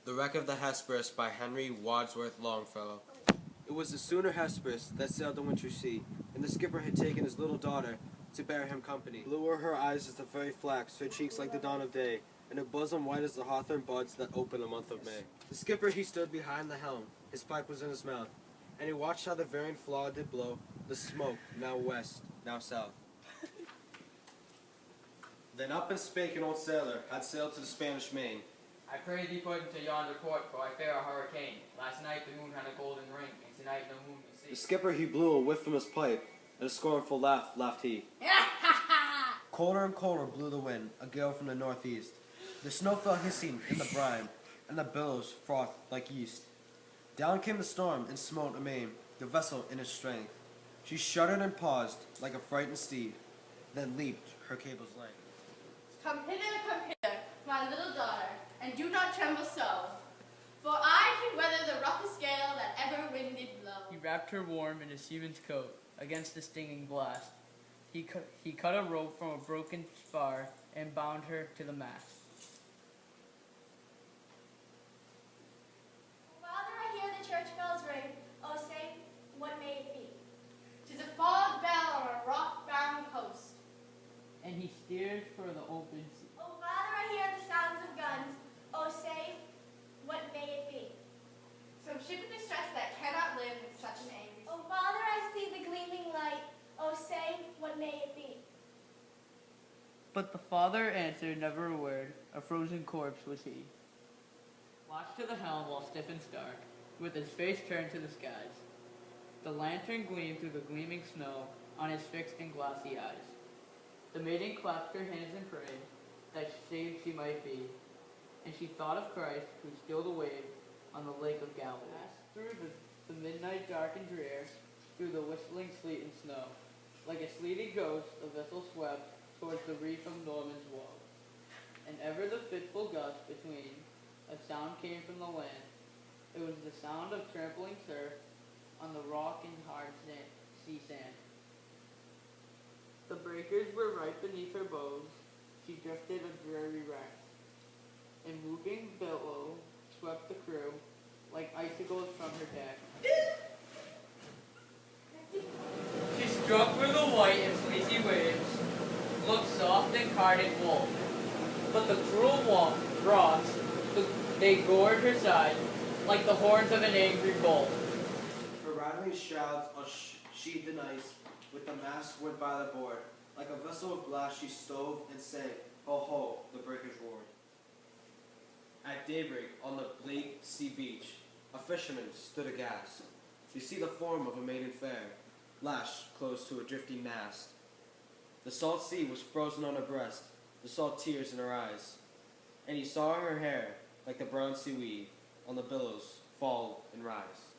The Wreck of the Hesperus by Henry Wadsworth Longfellow. It was the schooner Hesperus that sailed the wintry sea, and the skipper had taken his little daughter to bear him company. Blue were her eyes as the very flax, her cheeks like the dawn of day, and her bosom white as the hawthorn buds that open the month of May. The skipper he stood behind the helm, his pipe was in his mouth, and he watched how the varying flaw did blow, the smoke, now west, now south. Then up and spake an old sailor, had sailed to the Spanish Main. I pray thee put into yonder port, for I fear a hurricane. Last night the moon had a golden ring, and tonight no moon we see. The skipper he blew a whiff from his pipe, and a scornful laugh laughed he. Colder and colder blew the wind, a gale from the northeast. The snow fell hissing in the brine, and the billows frothed like yeast. Down came the storm and smote amain the vessel in its strength. She shuddered and paused like a frightened steed, then leaped her cable's length. Come hither, my little daughter, and do not tremble so, for I can weather the roughest gale that ever wind did blow. He wrapped her warm in a seaman's coat against the stinging blast. He cut a rope from a broken spar and bound her to the mast. Father, I hear the church bells ring. Oh, say, what may it be? 'Tis a fog bell on a rock-bound coast. And he steered for the open sea. Oh, Father, I hear the sounds of guns. Oh, say, what may it be? Some ship in distress that cannot live in such an angry sea. Oh, Father, I see the gleaming light. Oh, say, what may it be? But the father answered never a word. A frozen corpse was he. Watched to the helm while stiff and stark, with his face turned to the skies. The lantern gleamed through the gleaming snow on his fixed and glassy eyes. The maiden clasped her hands and prayed that saved she might be, and she thought of Christ who stilled a wave on the lake of Galilee. Passed through the midnight dark and drear, through the whistling sleet and snow. Like a sleety ghost, the vessel swept towards the reef of Norman's Woe. And ever the fitful gust between, a sound came from the land. It was the sound of trampling surf on the rock and hard sea sand. The breakers were right beneath her bows. She drifted a dreary wreck. And whooping billow swept the crew like icicles from her deck. She struck where the white and fleecy waves looked soft and carded wool, but the cruel rocks, they gored her side like the horns of an angry bull. Her rattling shrouds sheathed in ice, with the mast went by the board. Like a vessel of glass she stove and sank, ho ho, the breakers roared. At daybreak, on the bleak sea beach, a fisherman stood aghast. You see the form of a maiden fair, lashed close to a drifting mast. The salt sea was frozen on her breast, the salt tears in her eyes. And he saw her hair, like the brown seaweed, on the billows fall and rise.